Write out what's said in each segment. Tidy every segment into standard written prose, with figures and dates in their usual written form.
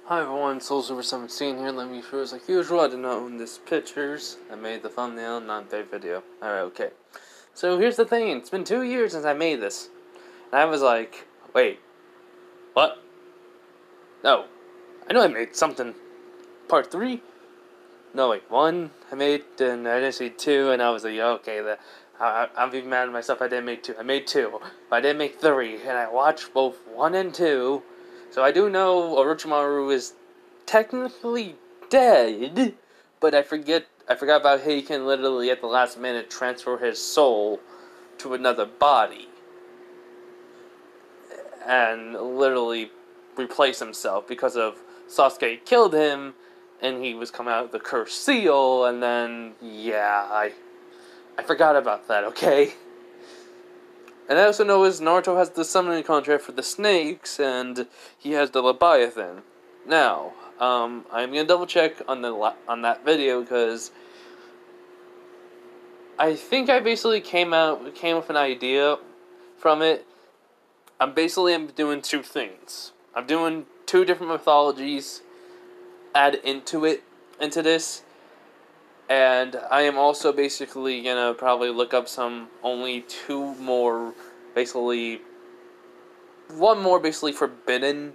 Hi everyone, SoulSuper17 here. Let me first, like usual, I did not own this pictures. I made the thumbnail, not the video. Alright, okay. So here's the thing, it's been 2 years since I made this. And I was like, wait, what? No. I know I made something. Part 3? No, wait, 1 I made, and I didn't see 2, and I was like, okay, I'm even mad at myself I didn't make 2. I made 2, but I didn't make 3, and I watched both 1 and 2. So I do know Orochimaru is technically dead, but I forgot about how he can literally at the last minute transfer his soul to another body and literally replace himself because of Sasuke killed him and he was coming out with the cursed seal, and then yeah, I forgot about that, okay? And I also know Naruto has the summoning contract for the snakes, and he has the Leviathan. Now, I'm gonna double check on that video because I think I basically came with an idea from it. I'm doing 2 things. I'm doing 2 different mythologies, add into this, and I am also basically gonna probably look up only 2 more, basically, 1 more basically forbidden.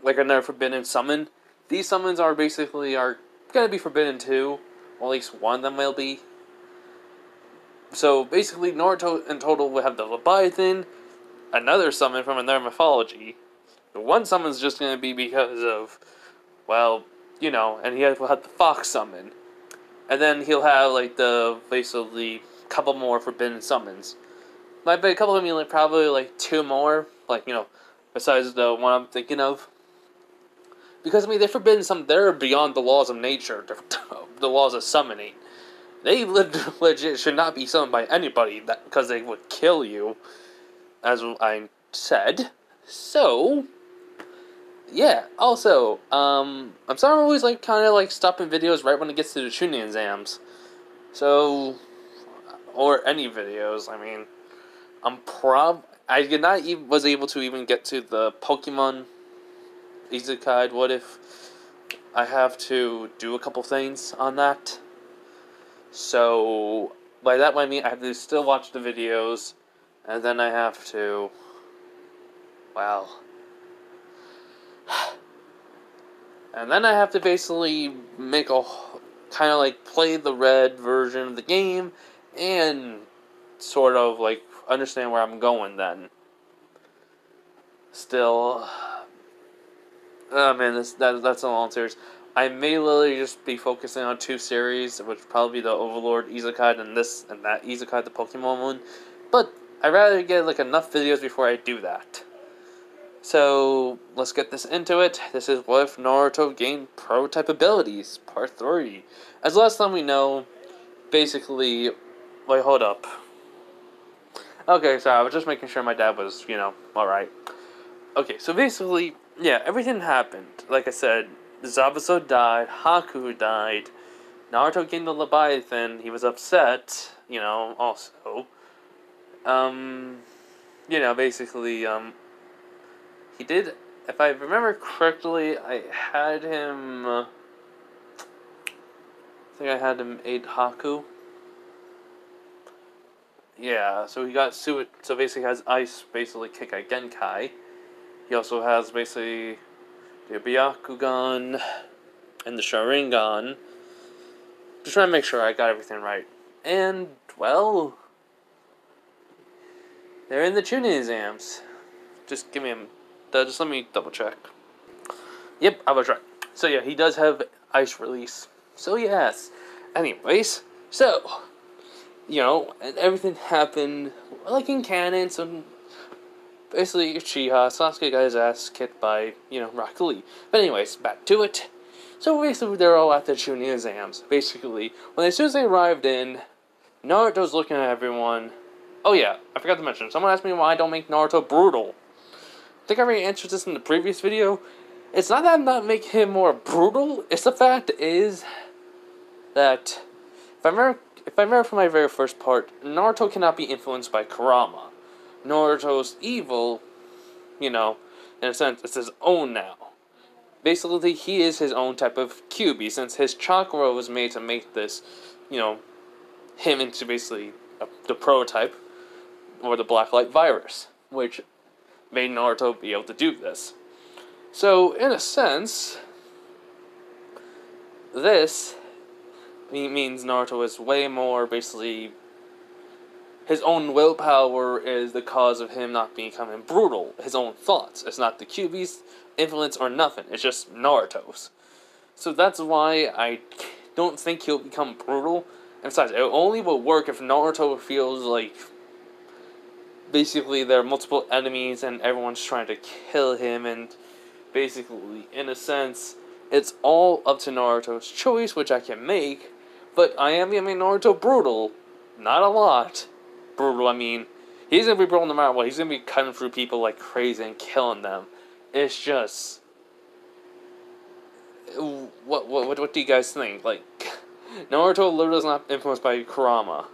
Like another forbidden summon. These summons are gonna be forbidden too, or at least one of them will be. So basically, Naruto in total will have the Leviathan, another summon from another mythology. The one summon's just gonna be because of, well, and will have the Fox summon, and then he'll have like basically couple more forbidden summons. By a couple, I mean like probably like 2 more, besides the one I'm thinking of. Because, they're forbidden they're beyond the laws of nature, the laws of summoning. They legit should not be summoned by anybody, because they would kill you, as I said. So, yeah, also, I'm sorry I'm always, stopping videos right when it gets to the Chunin exams. So, or any videos, I was able to even get to the Pokemon Isekai. What if I have to do a couple things on that? So, by that I mean I have to still watch the videos, and then I have to, and then I have to basically make a, play the red version of the game, and sort of, understand where I'm going then. Still, oh man, that's a long series. I may literally just be focusing on 2 series, which would probably be the Overlord Isekai and that Isekai, the Pokemon one. But I'd rather get enough videos before I do that. So let's get this into it. This is what if Naruto gained prototype abilities, part 3. As last time we know, basically, wait, hold up. Okay, so I was just making sure my dad was, alright. Okay, so basically, yeah, everything happened. Like I said, Zabuza died, Haku died, Naruto gained the Leviathan, he was upset, also. Basically, he did, if I remember correctly, I think I had him aid Haku. Yeah, so he got so basically has Ice basically kick a Genkai. He also has basically the Byakugan and the Sharingan. Just trying to make sure I got everything right. And, well, they're in the Chunin exams. Just let me double check. Yep, I was right. So yeah, he does have Ice Release. So yes. Anyways, so, and everything happened in canon, so basically, Uchiha, Sasuke got his ass kicked by, Rock Lee. But anyways, back to it. So basically, they're all at the Chunin exams. Basically, as soon as they arrived in, Naruto's looking at everyone. Oh yeah, I forgot to mention, someone asked me why I don't make Naruto brutal. I think I already answered this in the previous video. It's not that I'm not making him more brutal, it's the fact is that, if I remember from my very first part, Naruto cannot be influenced by Kurama. Naruto's evil, in a sense, it's his own now. basically he is his own type of QB, since his chakra was made to make this, him into basically the prototype, or the Blacklight virus, which made Naruto be able to do this. So, in a sense, this means Naruto is way more, basically, his own willpower is the cause of him not becoming brutal. His own thoughts. It's not the QB's influence or nothing. It's just Naruto's. So that's why I don't think he'll become brutal. And besides, it only will work if Naruto feels like basically there are multiple enemies and everyone's trying to kill him, and basically, in a sense, it's all up to Naruto's choice, which I can make, but I am going to make Naruto brutal. Not a lot. Brutal, I mean, he's going to be brutal no matter what. He's going to be cutting through people like crazy and killing them. It's just, what do you guys think? Like, Naruto literally is not influenced by Kurama.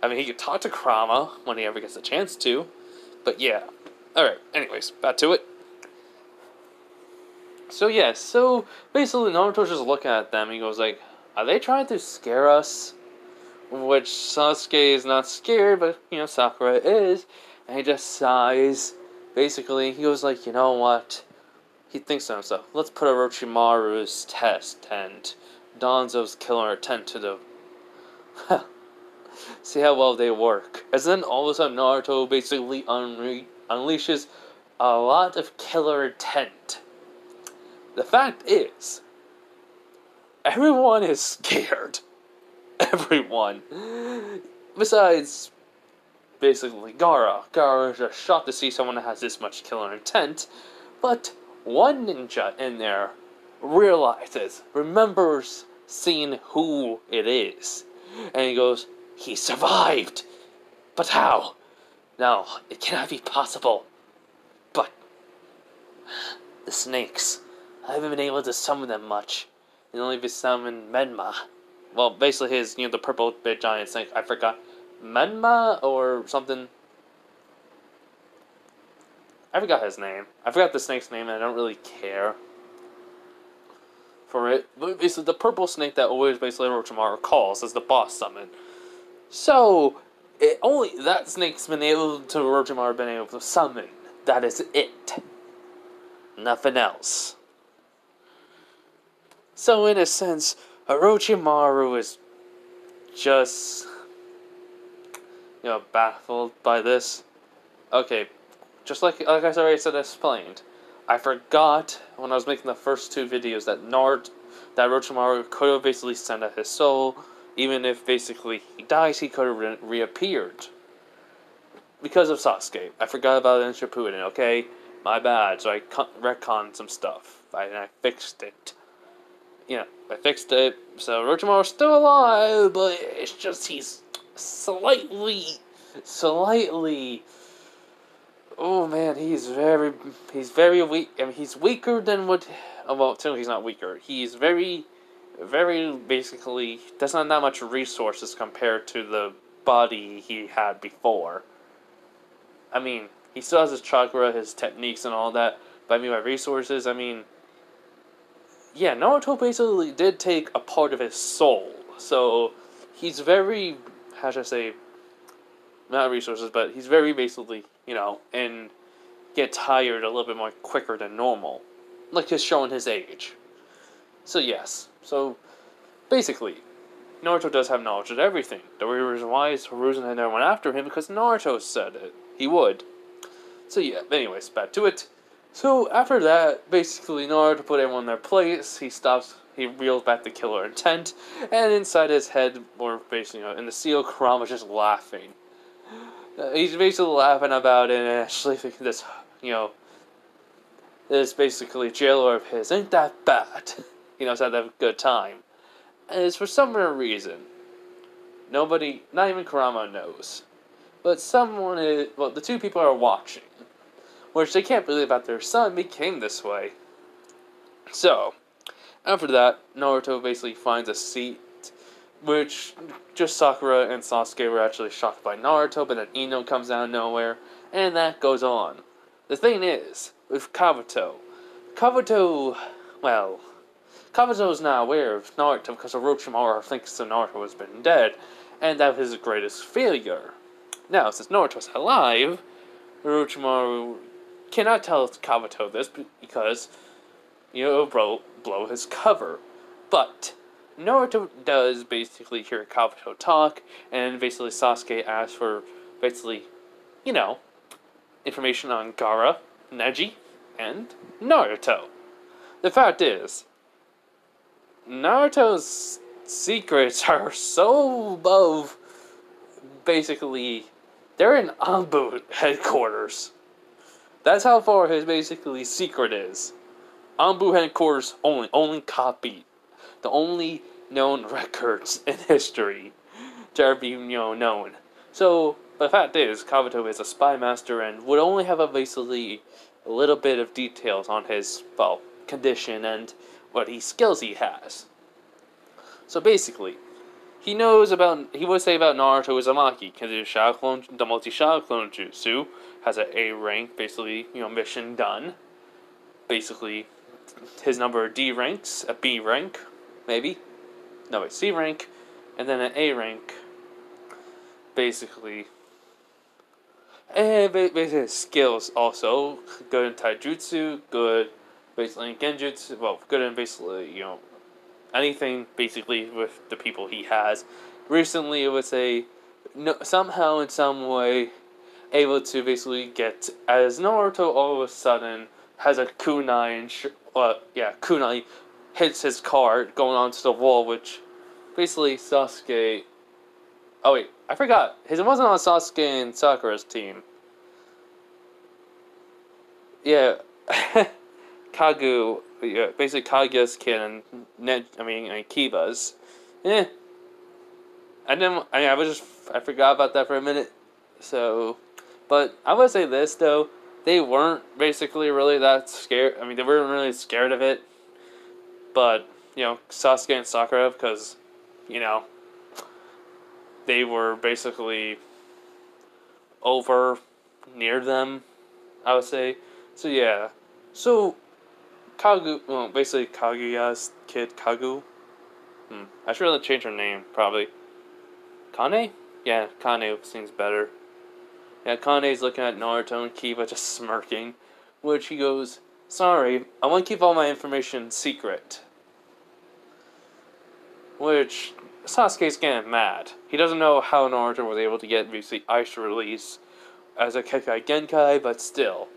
I mean, he could talk to Kurama when he ever gets a chance to, but yeah. Alright, anyways, back to it. So yeah, so basically Naruto's just looking at them and he goes like, are they trying to scare us? Which Sasuke is not scared, but, Sakura is. And he just sighs. Basically, he goes like, you know what? He thinks to himself, let's put Orochimaru's test and Danzo's killer tent to the... see how well they work. And then all of a sudden Naruto basically unleashes a lot of killer intent. The fact is, everyone is scared. Everyone. Besides, basically, Gaara. Gaara is just shocked to see someone that has this much killer intent. But one ninja in there remembers seeing who it is. And he goes, he survived! But how? No, it cannot be possible. But the snakes, I haven't been able to summon them much. It only been summoned Menma. Well, basically his, the purple big giant snake. I forgot. Menma or something. I forgot his name. I forgot the snake's name and I don't really care for it. But basically the purple snake that always basically Orochimaru calls as the boss summon. So, only that snake's been able to, Orochimaru been able to summon. That is it. Nothing else. So, in a sense, Orochimaru is just, baffled by this. Okay, just like I already said, explained, I forgot when I was making the first two videos that Orochimaru could have basically sent out his soul. Even if basically he dies, he could have reappeared. Because of Sasuke. I forgot about it in Shippuden, okay? My bad. So I retconned some stuff. I fixed it. I fixed it. So Orochimaru's still alive, but it's just he's slightly... Oh man, he's very weak. I mean, he's weaker than what... Well, technically he's not weaker. He's very basically doesn't have that much resources compared to the body he had before. I mean, he still has his chakra, his techniques and all that, but I mean by resources, I mean, yeah, Naruto basically did take a part of his soul, so he's very, how should I say, not resources, but he's very basically, and get tired a little bit more quicker than normal, like just showing his age. So yes, so basically, Naruto does have knowledge of everything. The reason why is Hiruzen had never went after him because Naruto said it. He would. So yeah, anyways, back to it. So after that, basically Naruto put everyone in their place. He reels back the killer intent, and inside his head, or basically, in the seal, Kurama's just laughing. He's basically laughing about it and actually thinking this, this basically jailer of his ain't that bad. So had a good time. And it's for some reason. Nobody, not even Kurama knows. But the two people are watching. Which they can't believe that their son became this way. So, after that, Naruto basically finds a seat. Which just Sakura and Sasuke were actually shocked by Naruto. But then Ino comes out of nowhere. And that goes on. The thing is, with Kabuto Kabuto, well, Kabuto is not aware of Naruto because Orochimaru thinks that Naruto has been dead, and that was his greatest failure. Now, since Naruto is alive, Orochimaru cannot tell Kabuto this because, it'll blow his cover. But Naruto does basically hear Kabuto talk, and basically Sasuke asks for, information on Gaara, Neji, and Naruto. The fact is, Naruto's secrets are so above, basically, they're in Anbu headquarters. That's how far his basically secret is. Anbu headquarters only copy. The only known records in history to ever be, known. So, the fact is, Kabuto is a spy master and would only have basically a little bit of details on his, condition and what skills he has. So basically, he would say about Naruto Uzumaki, can do the multi-shadow clone jutsu, has an A rank, basically, mission done. Basically, his number of D ranks, a B rank, maybe. No, wait, C rank, and then an A rank. Basically. And basically his skills also, good in taijutsu, good basically in genjutsu, good in basically, anything basically with the people he has. Recently, it would say, somehow in some way, able to basically get, as Naruto all of a sudden has a kunai, kunai hits his card going onto the wall, which basically Sasuke. Oh wait, I forgot. It wasn't on Sasuke and Sakura's team. Yeah, Kagu, basically Kaguya's kid and Kiba's. I forgot about that for a minute. So, but I would say this though, they weren't basically really that scared. They weren't really scared of it. But Sasuke and Sakura, because they were basically over near them, I would say. So yeah. So basically Kaguya's kid, Kagu. I should really change her name, probably. Kane? Yeah, Kane seems better. Yeah, Kane's looking at Naruto and Kiba just smirking, which he goes, "Sorry, I want to keep all my information secret." Which Sasuke's getting mad. He doesn't know how Naruto was able to get basically ice release as a Kekai Genkai, but still.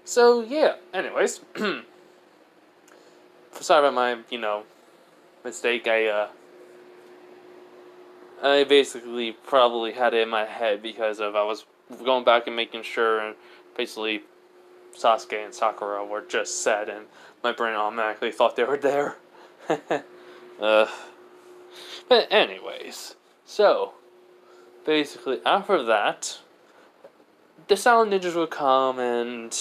So yeah, anyways. Sorry about my, mistake. I basically probably had it in my head because I was going back and making sure, and basically Sasuke and Sakura were just said, and my brain automatically thought they were there. But anyways, so basically after that, the Silent Ninjas would come and,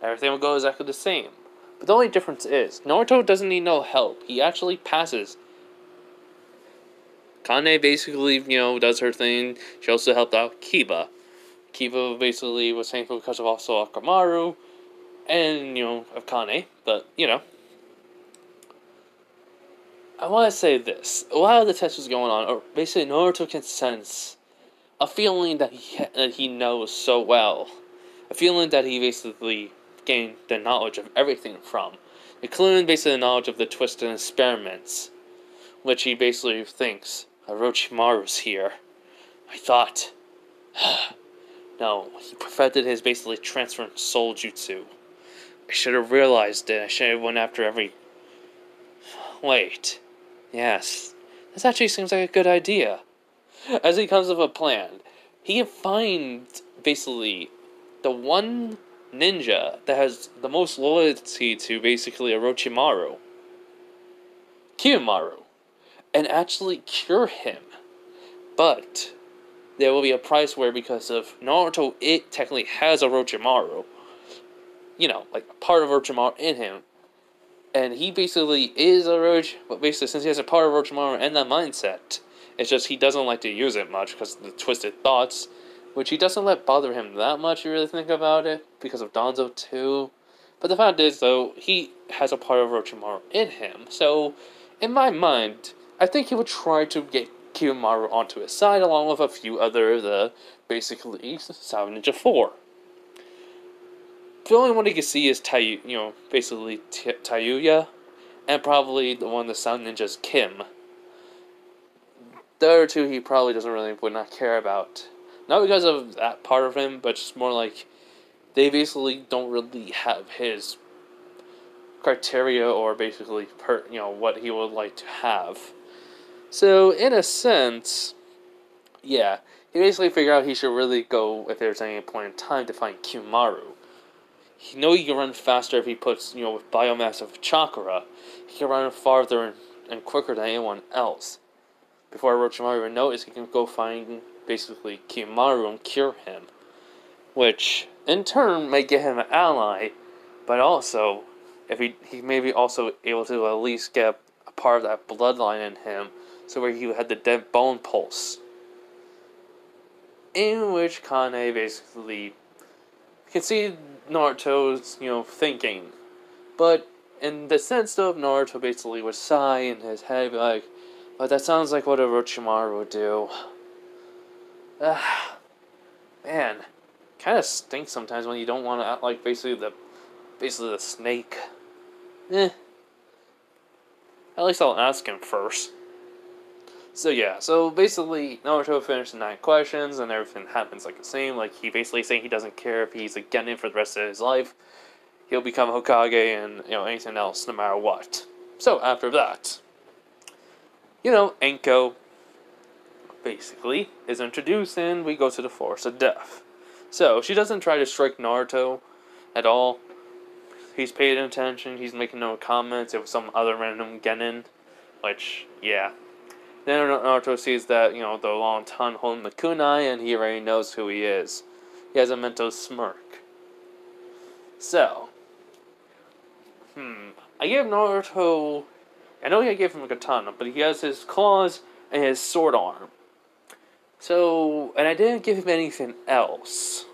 everything will go exactly the same. But the only difference is, Naruto doesn't need no help. He actually passes. Kane basically, does her thing. She also helped out Kiba. Kiba basically was thankful because of also Akamaru and, of Kane. But, I want to say this. While the test was going on, basically Naruto can sense a feeling that he knows so well. A feeling that he basically gained the knowledge of everything from. Including basically the knowledge of the twisted experiments. Which he basically thinks, Orochimaru's here. I thought. No, he perfected his basically transferred soul jutsu. I should have realized it. I should have went after every... Wait. Yes. This actually seems like a good idea. As he comes up with a plan, he can find, basically, the one ninja that has the most loyalty to, basically, Orochimaru. Kiyomaru. And actually cure him. But there will be a price where, because of Naruto, it technically has Orochimaru. Like part of Orochimaru in him. And he basically is Orochimaru, but basically since he has a part of Orochimaru and that mindset, it's just he doesn't like to use it much because of the twisted thoughts. which he doesn't let bother him that much, if you really think about it, because of Danzo too. But the fact is, though, he has a part of Orochimaru in him, so, in my mind, I think he would try to get Kiyomaru onto his side, along with a few other, basically, South Ninja 4. The only one he can see is basically Tayuya, and probably the one of the Sound Ninjas, Kim. The other two he probably would not care about. Not because of that part of him, but just more like they basically don't really have his criteria or basically what he would like to have. So in a sense, yeah, he basically figured out he should really go, if there's any point in time, to find Kiyomaru. He knows he can run faster if he puts, with biomass of chakra. He can run farther and quicker than anyone else. Before Orochimaru even notices, he can go find, basically, Kiyomaru and cure him. Which, in turn, may get him an ally, but also, if he may be also able to at least get a part of that bloodline in him, so where he had the dead bone pulse. In which Kane basically can see Naruto's, thinking. But in the sense of Naruto basically would sigh in his head, be like, but that sounds like what Orochimaru would do. Man, kind of stinks sometimes when you don't want to act like basically the snake. At least I'll ask him first. So yeah, so basically Naruto finished the 9 questions and everything happens like the same. Like he basically saying he doesn't care if he's a genin for the rest of his life. He'll become Hokage and anything else no matter what. So after that, Enko basically is introduced and we go to the Forest of Death. So she doesn't try to strike Naruto at all. He's paying attention, he's making no comments. It was some other random genin, which, yeah. Then Naruto sees that, the long tongue holding the kunai, and he already knows who he is. He has a mental smirk. So, I gave Naruto, I know I gave him a katana, but he has his claws and his sword arm. So, and I didn't give him anything else.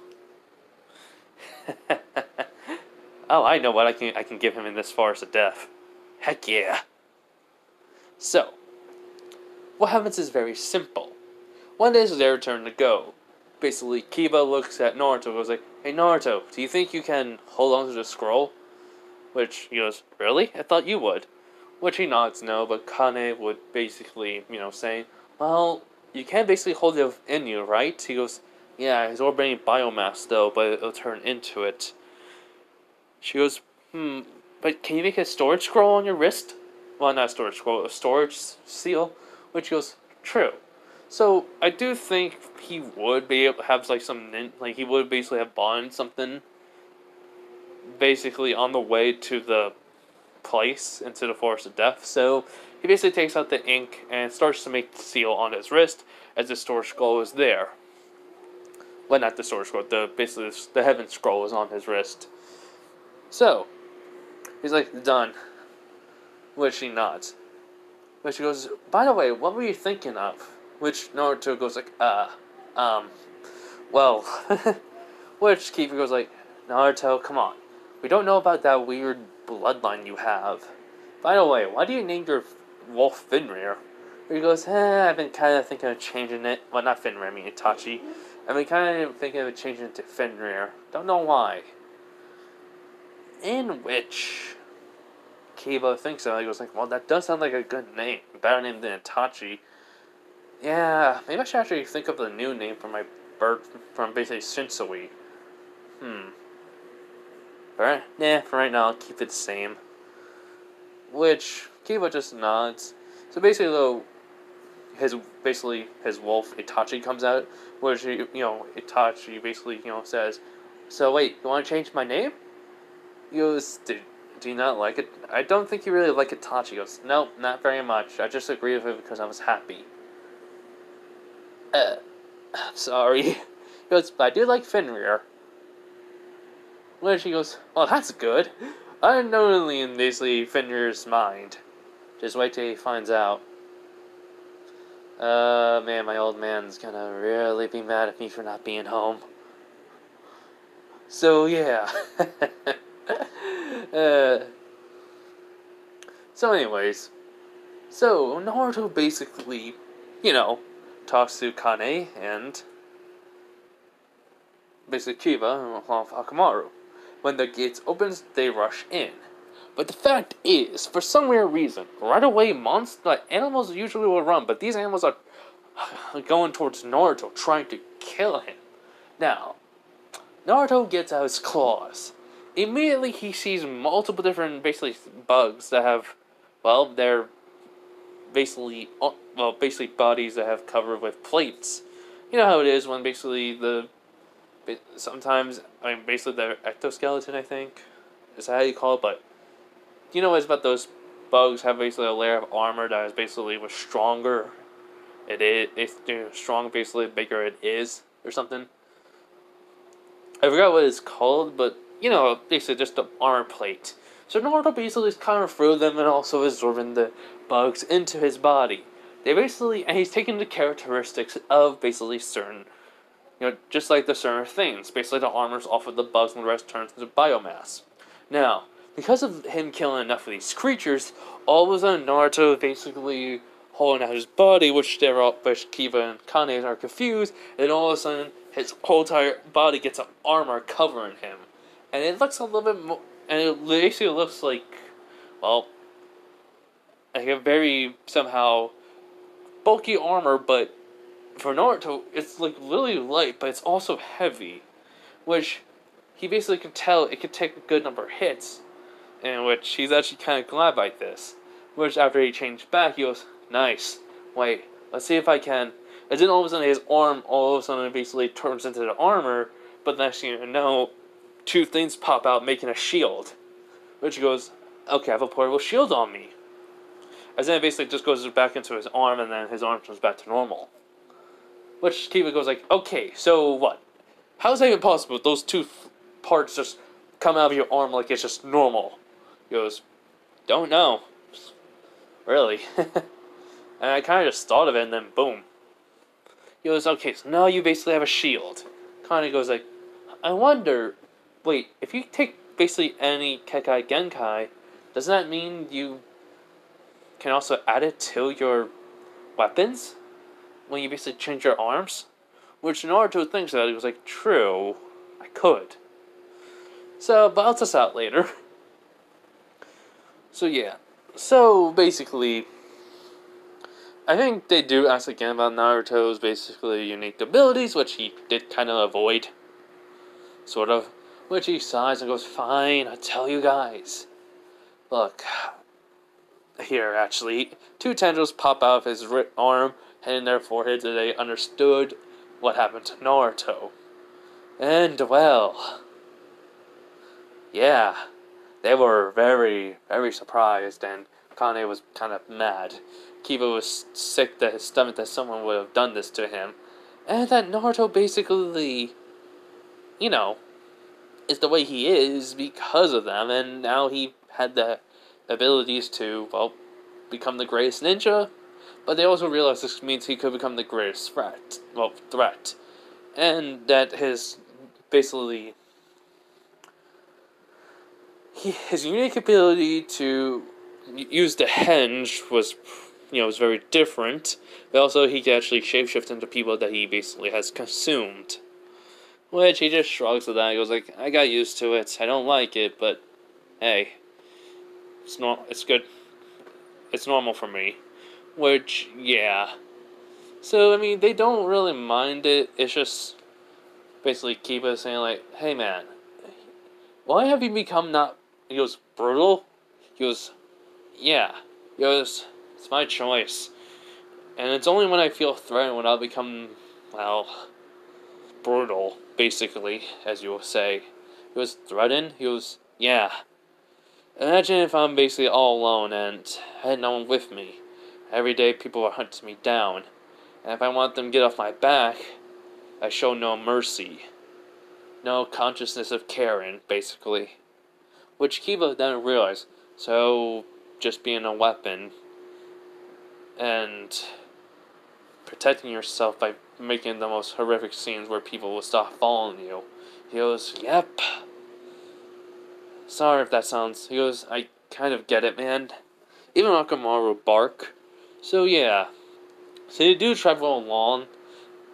Oh, I know what I can give him in this Forest of Death. Heck yeah. So, what happens is very simple. One day it's their turn to go. Basically, Kiba looks at Naruto and goes like, hey Naruto, do you think you can hold on to the scroll? Which he goes, really? I thought you would. Which he nods no, but Kane would basically, say, well, you can basically hold it in you, right? He goes, yeah, it's orbiting biomass though, but it'll turn into it. She goes, but can you make a storage scroll on your wrist? Well, not a storage scroll, a storage seal. Which goes, true. So, I do think he would be able to have, he would basically have bought something, basically on the way to the place, into the Forest of Death. So, he basically takes out the ink and starts to make the seal on his wrist, as the storage scroll is there. Well, not the storage scroll, basically the heaven scroll is on his wrist. So, he's like, done. Which he nods. But she goes, by the way, what were you thinking of? Which Naruto goes like, well, which Kiba goes like, Naruto, come on. We don't know about that weird bloodline you have. By the way, why do you name your wolf Fenrir? He goes, I've been kind of thinking of changing it. Well, not Fenrir, I mean Itachi. I've been kind of thinking of changing it to Fenrir. Don't know why. In which Kiba thinks so. He goes like, well, that does sound like a good name. Better name than Itachi. Yeah, maybe I should actually think of the new name for my bird from basically Shinsui. Alright, for right now, I'll keep it the same. Which, Kiba just nods. So basically, though, his wolf, Itachi, comes out, which, Itachi basically, says, so wait, you want to change my name? He goes, do you not like it? I don't think you really like Itachi. He goes, no, not very much. I just agreed with it because I was happy. Sorry. He goes, but I do like Fenrir. Which he goes, well, that's good. Unknowingly in basically Fenrir's mind. Just wait till he finds out. Man, my old man's gonna really be mad at me for not being home. So, yeah. uh, so, anyways. So, Naruto basically, talks to Kane and basically Kiba and Hakamaru. When the gates opens, they rush in. But the fact is, for some weird reason, right away, animals usually will run, but these animals are going towards Naruto, trying to kill him. Now, Naruto gets out his claws. Immediately, he sees multiple different, basically, bugs that have, they're basically bodies that have covered with plates. You know how it is when basically sometimes, basically the ectoskeleton, I think, is that how you call it, but you know it's about those bugs have basically a layer of armor that is basically was stronger. It's strong, basically the bigger it is, or something. I forgot what it's called, but, basically just the armor plate. So Naruto basically is kind of through them and also absorbing the bugs into his body. And he's taking the characteristics of basically certain, just like the certain things. Basically the armor's off of the bugs and the rest turns into biomass. Now, because of him killing enough of these creatures, all of a sudden Naruto basically holding out his body, which Kiba and Kane are confused, and all of a sudden his whole entire body gets an armor covering him. And it looks a little bit more, and it basically looks like, like a very, somehow, bulky armor, but for Naruto, it's like really light, but it's also heavy, which he basically can tell it could take a good number of hits, in which he's actually kind of glad by this. Which after he changed back, he goes, nice, wait, let's see if I can. And then all of a sudden his arm all of a sudden basically turns into the armor, but the next thing you know, two things pop out making a shield. Which he goes, okay, I have a portable shield on me. And then it basically just goes back into his arm, and then his arm turns back to normal. Which Kiba goes like, okay, so what? How is that even possible? Those two parts just come out of your arm like it's just normal. He goes, don't know. Really? And I kind of just thought of it, and then boom. He goes, okay, so now you basically have a shield. Kind of goes like, I wonder, wait, if you take basically any Kekai Genkai, does that mean you can also add it to your weapons? When you basically change your arms? Which Naruto thinks that, he was like, true, I could. So, but I'll test out later. So yeah. So, basically, I think they do ask again about Naruto's basically unique abilities, which he did kind of avoid. Sort of. Which he sighs and goes, fine, I'll tell you guys. Look. Here, actually. Two tendrils pop out of his arm, hitting their foreheads, and they understood what happened to Naruto. And, well, yeah, they were very, very surprised, and Kane was kind of mad. Kiba was sick to his stomach that someone would have done this to him, and that Naruto basically, is the way he is because of them, and now he had the abilities to, become the greatest ninja, but they also realized this means he could become the greatest threat. And that his unique ability to use the henge was very different, but also he could actually shapeshift into people that he basically has consumed. Which he just shrugs at that. He goes like, I got used to it. I don't like it, but hey, it's good. It's normal for me. Which, yeah. So, they don't really mind it. It's just basically Kiba saying like, hey man, why have you become not... He goes, brutal? He goes, yeah. He goes, it's my choice. And it's only when I feel threatened when I'll become, brutal, basically, as you will say. He was threatened? He goes, yeah. Imagine if I'm basically all alone and I had no one with me. Every day people are hunting me down. And if I want them to get off my back, I show no mercy. No consciousness of caring, basically. Which Kiba then realized. So, just being a weapon. And protecting yourself by making the most horrific scenes where people will stop following you. He goes, yep. Sorry if that sounds... He goes, I kind of get it, man. Even Akamaru would bark. So yeah. So they do travel along.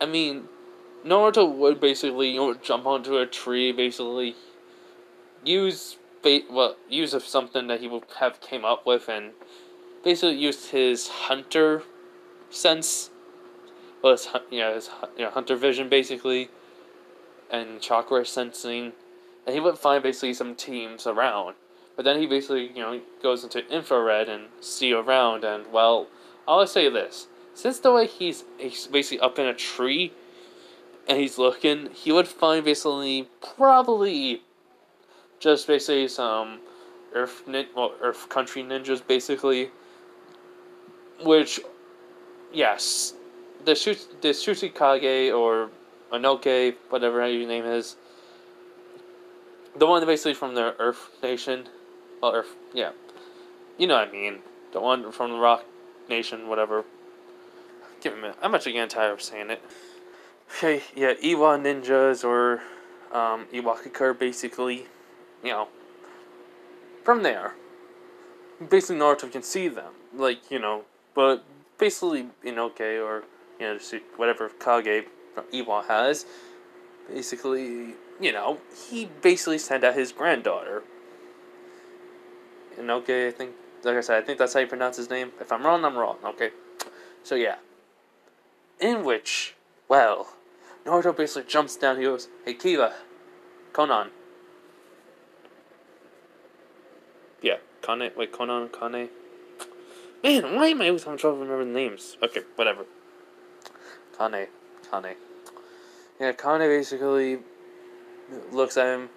I mean, Naruto would basically, jump onto a tree, basically use something that he would have came up with, and basically use his hunter sense, his hunter vision basically, and chakra sensing, and he would find basically some teams around. But then he basically goes into infrared and see around, and well, I'll say this: since the way he's basically up in a tree and he's looking, he would find basically probably just basically some Earth country ninjas basically, which, yes, the Tsuchikage or Anoke, whatever your name is, the one basically from the Earth Nation, well, Earth, yeah, you know what I mean, the one from the Rock Nation, whatever. Give me a minute, I'm actually getting tired of saying it. Okay, yeah, Iwa ninjas or Iwakakure basically, from there, basically Naruto can see them, but basically Inoke or whatever Kage from Iwa has, basically, he basically sent out his granddaughter. Inoke, I think, like I said, I think that's how you pronounce his name. If I'm wrong, I'm wrong. Okay, so yeah, in which, well, Naruto basically jumps down. He goes, "Hey Kiba, Konan." Yeah, Konan, Kane. Man, why am I always having trouble remembering the names? Okay, whatever. Kane. Yeah, Kane basically looks at him.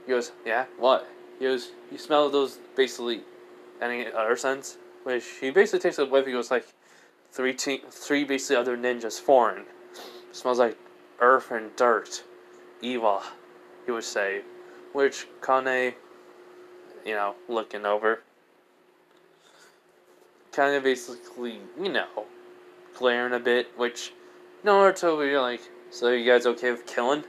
He goes, yeah, what? He goes, you smell those, basically, any other scents? Which he basically takes a whiff. He goes, like, three basically other ninjas foreign. Smells like earth and dirt. Iwa, he would say. Which Kane, looking over, kind of basically, glaring a bit, which Naruto would be like, so you guys okay with killing?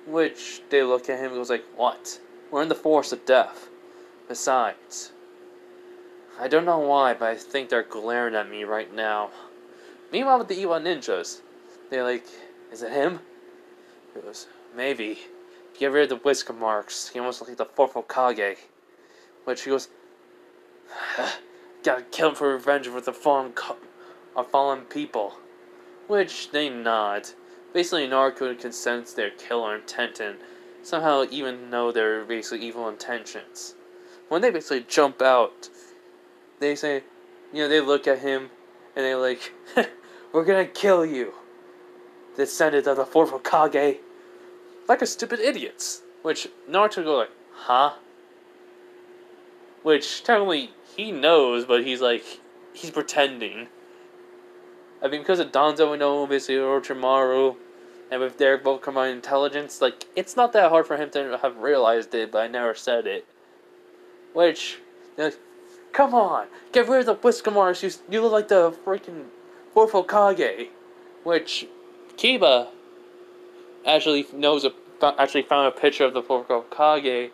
Which they look at him and goes like, what? We're in the forest of death. Besides, I don't know why, but I think they're glaring at me right now. Meanwhile, with the Iwa ninjas, they're like, is it him? He goes, maybe. Get rid of the whisker marks. He almost looks like the fourth Hokage. Which he goes, gotta kill him for revenge with the fallen people. Which they nod. Basically, Naruto can sense their killer intent and somehow even know their basically evil intentions. When they basically jump out, they say, they look at him and they're like, we're gonna kill you, descendant of the fourth Hokage. Like a stupid idiots. Which Naruto goes like, huh? Which technically he knows, but he's pretending. I mean, because of Danzo and basically Orochimaru, and with their both combined intelligence, it's not that hard for him to have realized it, but I never said it. Which, they're like, come on, get rid of the whisker marks, you look like the freaking fourth Hokage. Which, Kiba actually found a picture of the fourth Hokage,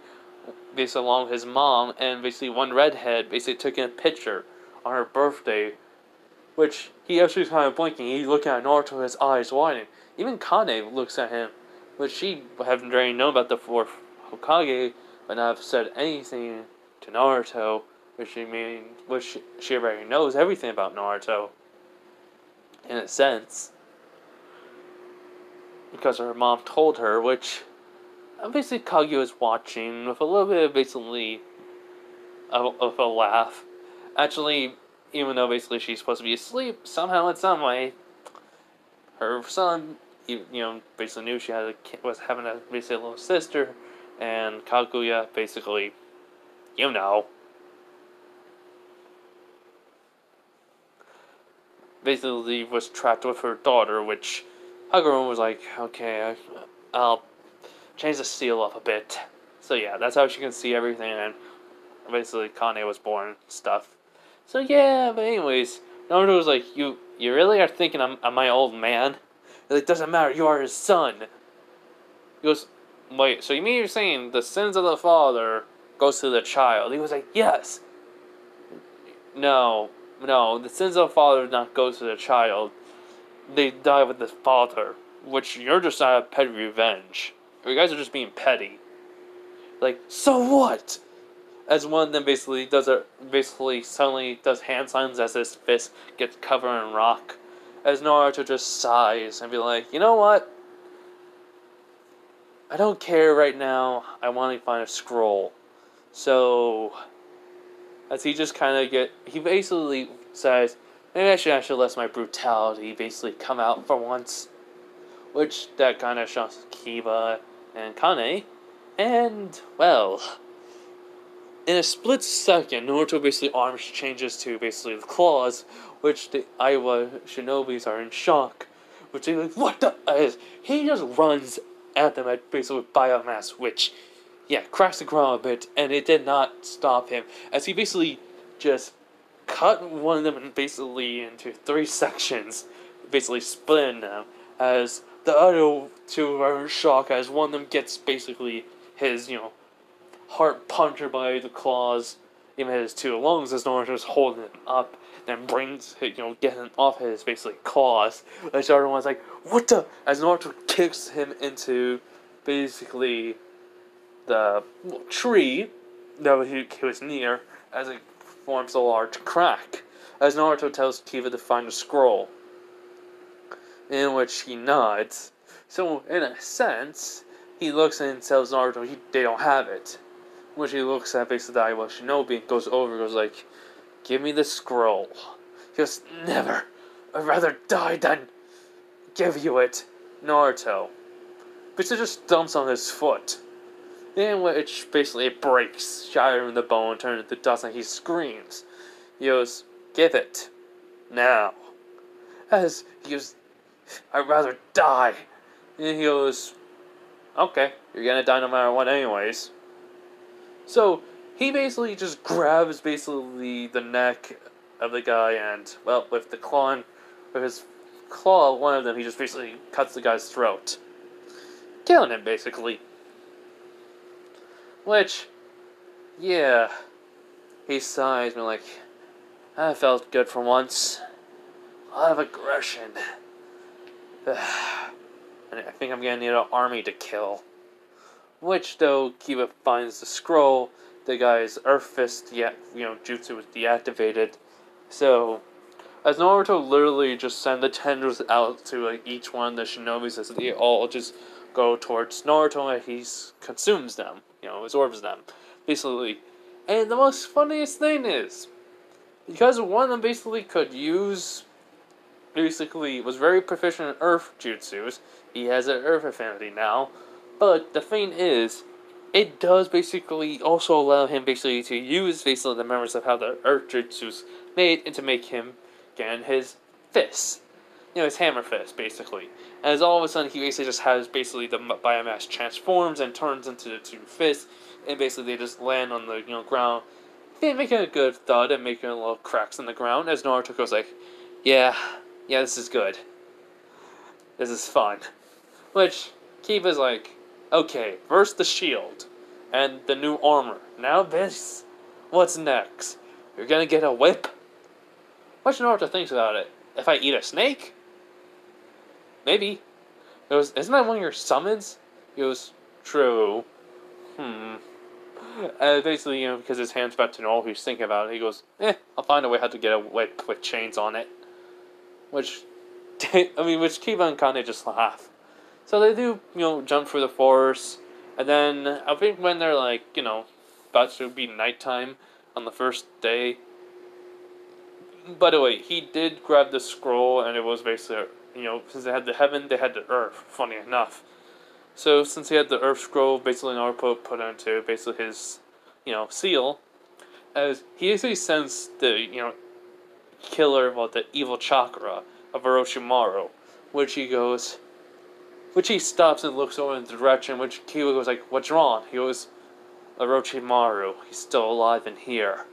basically along with his mom, and basically one redhead basically took a picture on her birthday, which he actually was kind of blinking. He's looking at Naruto, his eyes widening. Even Kane looks at him, which she hadn't already known about the fourth Hokage, but not have said anything to Naruto, which she already knows everything about Naruto, in a sense, because her mom told her, which basically Kaguya was watching with a little bit of basically of a laugh. Actually, even though basically she's supposed to be asleep, somehow in some way, her son, basically knew she was having a basically little sister, and Kaguya basically, basically was trapped with her daughter, which Haguro was like, okay, I'll change the seal up a bit. So yeah, that's how she can see everything, and basically Kane was born and stuff. So yeah, but anyways, Naruto was like, you really are thinking I'm my old man? He's like, doesn't matter, you are his son. He goes, wait, so you mean you're saying the sins of the father goes to the child? He was like, yes. No, the sins of the father do not go to the child. They die with the father, which you're just out of petty revenge. You guys are just being petty. Like, so what? As one of them basically suddenly does hand signs as his fist gets covered in rock. As Naruto just sighs and be like, you know what? I don't care right now. I want to find a scroll. So, as he just he basically says, maybe I should actually let my brutality basically come out for once. Which that kind of shocks Kiba and Kane. And, well, in a split second, Naruto basically arms changes to basically the claws, which the Iowa Shinobis are in shock. Which they're like, what the is? He just runs at them at basically with biomass, which, yeah, cracks the ground a bit, and it did not stop him, as he basically just cut one of them basically into 3 sections, basically splitting them, as the other 2 are in shock, as one of them gets basically his, heart punctured by the claws, even his 2 lungs, as Naruto's holding him up, then brings, getting off his, basically, claws. The other one's like, what the? As Naruto kicks him into, basically, the tree that he was near, as it forms a large crack. As Naruto tells Kiba to find a scroll, in which he nods. So, in a sense, he looks and tells Naruto they don't have it. Which he looks at basically the Iowa Shinobi and goes like, give me the scroll. He goes, never. I'd rather die than give you it, Naruto. Basically just dumps on his foot. In which basically it breaks, shattering the bone, turning into dust, and he screams. He goes, give it. Now. As he goes, I'd rather die. And he goes, okay, you're gonna die no matter what anyways. So, he basically just grabs basically the neck of the guy and, well, with his claw, one of them, he just basically cuts the guy's throat. Killing him, basically. Which, yeah, he sighs and like, I felt good for once. A lot of aggression. And I think I'm gonna need an army to kill. Which, though, Kiba finds the scroll, the guy's Earth Fist, jutsu was deactivated. So, as Naruto literally just send the tendrils out to each one of the shinobis as they all just go towards Naruto and he consumes them, absorbs them, basically. And the most funniest thing is, because one of them basically was very proficient in Earth jutsus, he has an Earth affinity now. But the thing is, it does basically also allow him basically to use basically the members of how the Earth Jutsu's made and to make him again his fists. His hammer fist, basically. As all of a sudden he basically just has basically the biomass transforms and turns into the 2 fists, and basically they just land on the ground, making a good thud and making little cracks in the ground, as Naruto goes like, yeah, this is good. This is fun. Which, Kiba's like, okay, first the shield, and the new armor. Now this. What's next? You're gonna get a whip? What should Naruto thinks about it? If I eat a snake? Maybe. He goes, isn't that one of your summons? He goes, true. And basically, because his hand's about to know all he's thinking about it, he goes, I'll find a way how to get a whip with chains on it. Which Kiba and Kane just laugh. So they do, jump through the forest, and then I think when they're about to be nighttime on the first day. By the way, he did grab the scroll, and it was basically, since they had the heaven, they had the earth, funny enough. So since he had the earth scroll, basically Naruto put onto basically his, seal, as he basically sensed the, killer, the evil chakra of Orochimaru, which he stops and looks over in the direction, which Kiba goes like, what's wrong? He goes, Orochimaru, he's still alive in here.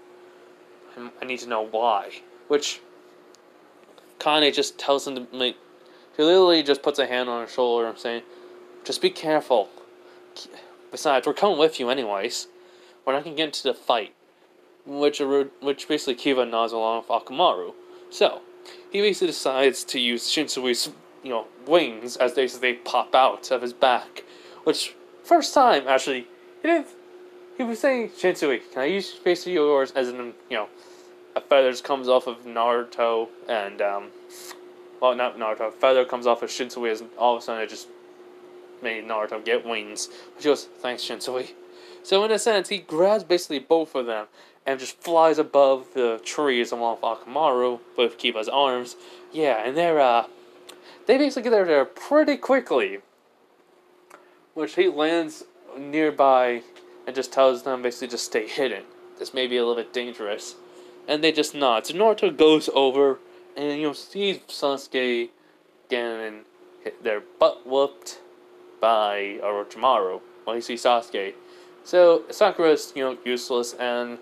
I need to know why. Which, Kane just tells him to, like, he literally just puts a hand on his shoulder and saying, just be careful. Besides, we're coming with you anyways. We're not going to get into the fight. Which basically Kiba nods along with Akamaru. So, he basically decides to use Shinsui's, wings as they pop out of his back. Which, first time, actually, he was saying, Shinsui, can I use basically yours as in, a feather just comes off of Naruto and, well, not Naruto, a feather comes off of Shinsui and all of a sudden it just made Naruto get wings. But he goes, thanks, Shinsui. So in a sense, he grabs basically both of them and just flies above the trees along with Akamaru with Kiba's arms. Yeah, and they basically get there pretty quickly. Which he lands nearby and just tells them basically just stay hidden. This may be a little bit dangerous. And they just nod. So Naruto goes over and, sees Sasuke getting their butt whooped by Orochimaru. Well, he sees Sasuke. So Sakura's, useless and,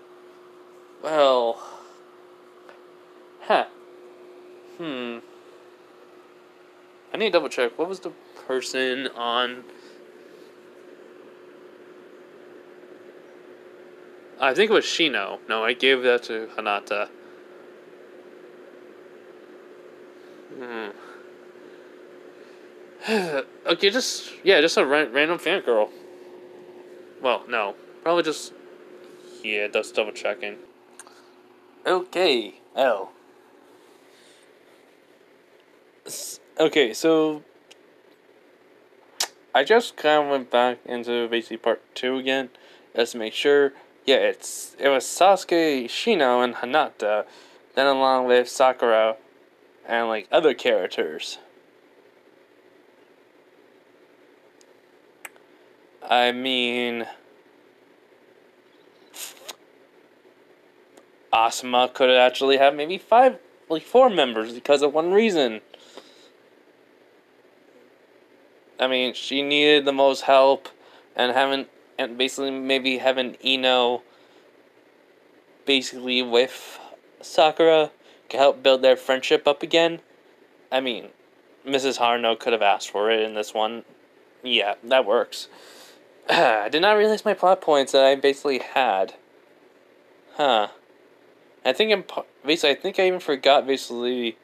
well, I need to double check. What was the person on? I think it was Shino. No, I gave that to Hinata. Okay, just a random fangirl. Well, no. Probably just... Yeah, just double checking. Okay, L. Okay, so... I just kind of went back into basically part 2 again, just to make sure. Yeah, it was Sasuke, Shino, and Hinata, then along with Sakura, and, other characters. I mean... Asuma could actually have maybe 4 members because of one reason. I mean, she needed the most help, and basically maybe having Ino basically with Sakura could help build their friendship up again. I mean, Mrs. Harno could have asked for it in this one. Yeah, that works. I did not realize my plot points that I basically had. I think I think I even forgot basically,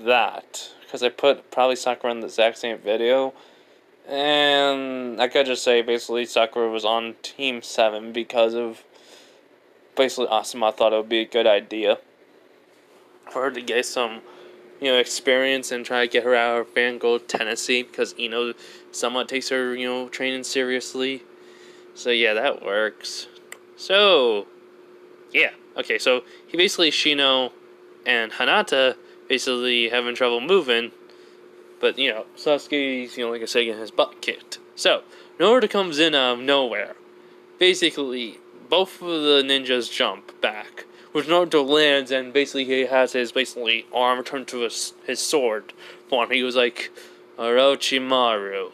that. Because I put probably Sakura in the exact same video. And I could just say basically Sakura was on Team 7 because of basically Asuma thought it would be a good idea for her to get some, experience and try to get her out of Fangirl Tennessee because, someone takes her, training seriously. So yeah, that works. So, yeah. Okay, so he basically, Shino and Hinata basically having trouble moving. But, Sasuke's, like I said, getting his butt kicked. So, Naruto comes in out of nowhere. Basically, both of the ninjas jump back. Which Naruto lands, and basically he has his, arm turned to his sword form. He was like, Orochimaru,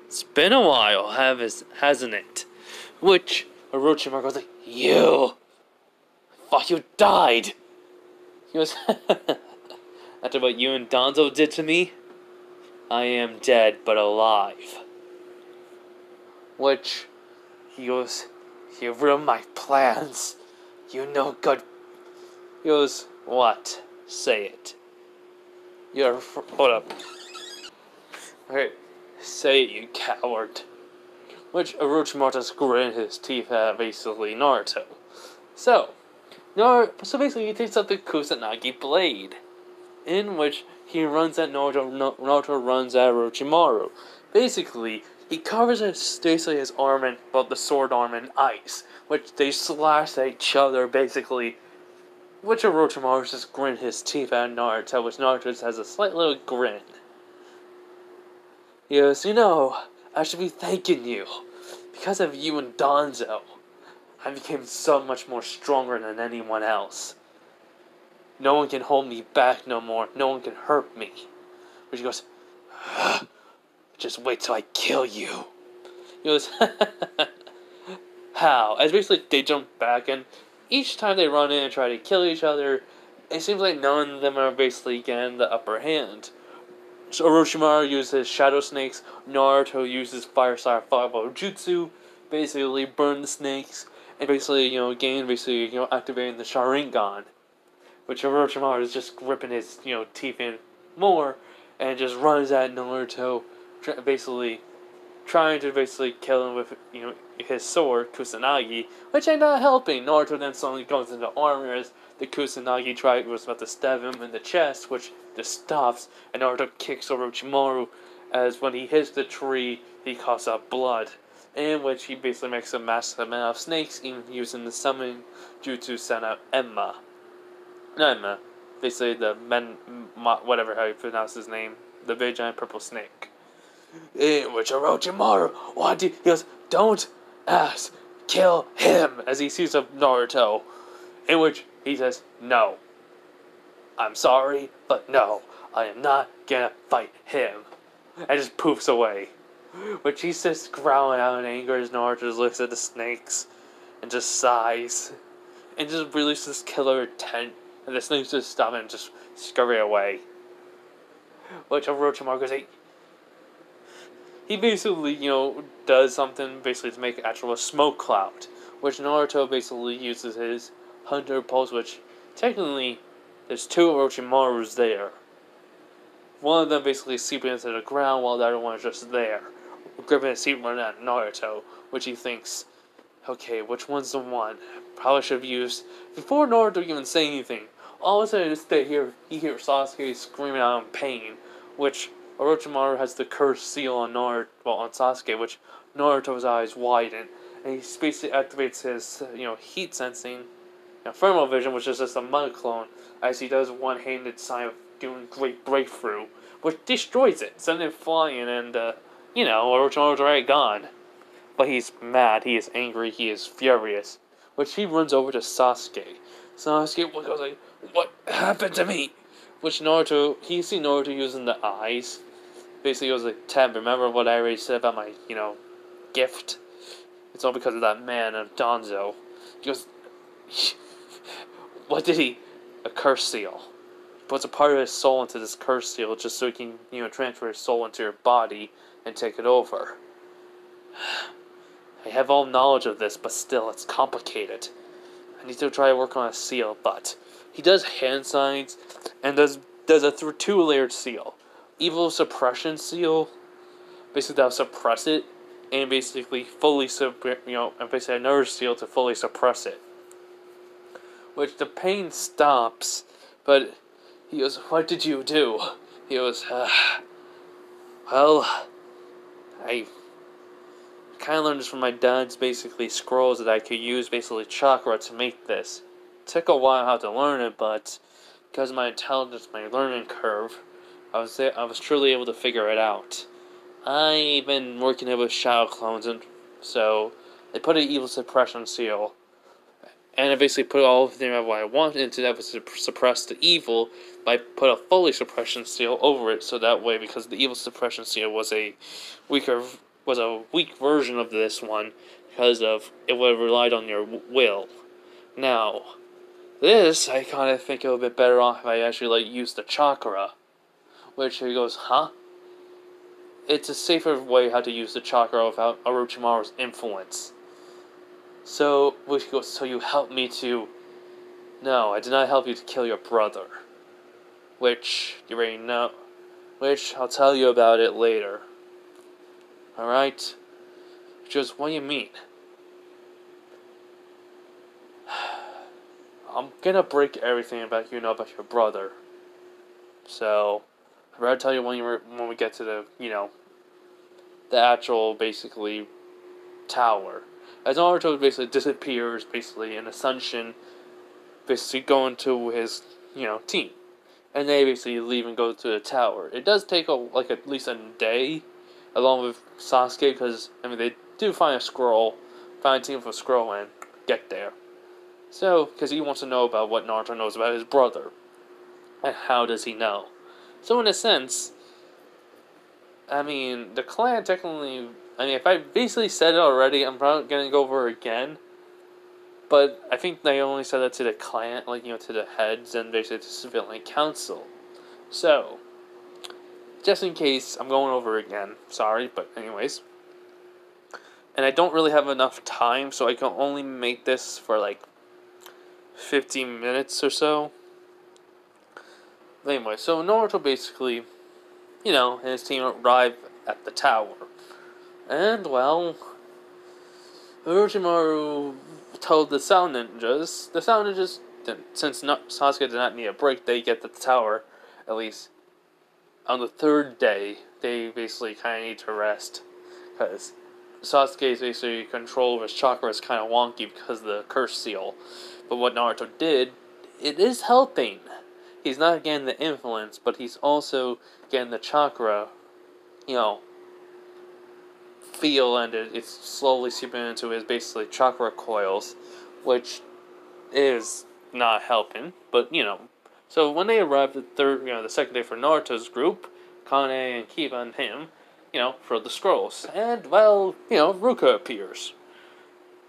it's been a while, hasn't it? Which, Orochimaru goes like, you! I thought you died! He goes, after what you and Danzo did to me, I am dead but alive. Which, he goes, you ruined my plans. You no good. He goes, what? Say it. Hold up. Okay, say it, you coward. Which Orochimaru just gritted his teeth at basically Naruto. So basically he takes up the Kusanagi blade, in which he runs at Naruto. Naruto runs at Orochimaru. Basically, he covers his arm and the sword arm in ice, which they slash at each other basically. Which Orochimaru just grinned his teeth at Naruto, which Naruto just has a slight little grin. He goes, I should be thanking you. Because of you and Danzo, I became so much more stronger than anyone else. No one can hold me back no more. No one can hurt me. Which he goes, just wait till I kill you. He goes, how? As basically they jump back and each time they run in and try to kill each other, it seems like none of them are basically getting the upper hand. So Orochimaru uses Shadow Snakes, Naruto uses Fire Star Fireball Jutsu, basically burn the snakes, and basically, activating the Sharingan, which Orochimaru is just ripping his, teeth in more, and just runs at Naruto, basically trying to kill him with, his sword, Kusanagi, which ain't not helping. Naruto then suddenly goes into armor as the Kusanagi was about to stab him in the chest, which just stops, and Naruto kicks Orochimaru, as when he hits the tree, he coughs up blood, in which he basically makes a massive amount of snakes, even using the summoning jutsu sent out Emma. Not Emma, basically the whatever how you pronounce his name, the big giant purple snake. In which Orochimaru, he goes, don't ask, kill him, as he sees of Naruto. In which he says, no. I'm sorry, but no, I am not gonna fight him. And just poofs away. Which he's just growling out in anger as Naruto just looks at the snakes and just sighs. And just releases this killer intent, and the snakes just stop and just scurry away. Which Orochimaru goes, hey, he basically, does something basically to make actual smoke cloud, which Naruto basically uses his Hunter Pulse, which technically there's two Orochimarus there. One of them basically seeping into the ground while the other one is just there, gripping a seat running at Naruto, which he thinks, okay, which one's the one? Probably should have used before Naruto even say anything. All of a sudden, he hears Sasuke screaming out in pain, which Orochimaru has the cursed seal on on Sasuke, which Naruto's eyes widen, and he basically activates his, heat sensing, thermal vision, which is just a mud clone, as he does one-handed sign of doing great breakthrough, which destroys it, sending it flying, and, Orochimaru's already gone. But he's mad, he is angry, he is furious, which he runs over to Sasuke. Sasuke goes like, what happened to me? Which he sees Naruto using the eyes. Basically, he goes like, Ted, remember what I already said about my, gift? It's all because of that man of Danzo. He goes, what did he? A curse seal. He puts a part of his soul into this curse seal just so he can, transfer his soul into your body and take it over. I have all knowledge of this, but still, it's complicated. I need to try to work on a seal, but he does hand signs and does a two-layered seal. Evil suppression seal, basically that'll suppress it, and basically and basically another seal to fully suppress it. Which the pain stops, but he goes, what did you do? He goes, well, I kind of learned this from my dad's basically scrolls that I could use basically chakra to make this. It took a while how to learn it, but because of my intelligence, my learning curve, I was truly able to figure it out. I've been working it with shadow clones, and so they put an evil suppression seal, and I basically put all of what I wanted into that was to suppress the evil, but I put a fully suppression seal over it, so that way, because the evil suppression seal was a weak version of this one, because of it would have relied on your will. Now, this I kind of think it would be better off if I actually use the chakra. Which he goes, huh? It's a safer way how to use the chakra without Orochimaru's influence. So, which he goes, so you helped me to... No, I did not help you to kill your brother. Which, you already know. Which, I'll tell you about it later. Alright? Just, what do you mean? I'm gonna break everything about about your brother. So... I'd rather tell you when we get to the, the actual, basically, tower. As Naruto basically disappears, basically, in Ascension, basically going to his, team. And they basically leave and go to the tower. It does take, at least a day, along with Sasuke, because, they do find a team of a scroll and get there. So, because he wants to know about what Naruto knows about his brother. And how does he know? So in a sense, the clan technically, if I basically said it already, I'm probably going to go over it again. But I think they only said that to the client, to the heads and basically to civilian council. So, just in case, I'm going over again. Sorry, but anyways. And I don't really have enough time, so I can only make this for 15 minutes or so. But anyway, so Naruto basically, and his team arrive at the tower. And, well, Orochimaru told the Sound Ninjas, since Sasuke did not need a break, they get to the tower, at least on the third day. They basically kind of need to rest, because Sasuke's basically control of his chakra is kind of wonky because of the curse seal. But what Naruto did, it is helping. He's not getting the influence, but he's also getting the chakra, feel, and it's slowly seeping into his basically chakra coils, which is not helping. But so when they arrived at the second day for Naruto's group, Kane and Kiba and him, for the scrolls, and well, Ruka appears,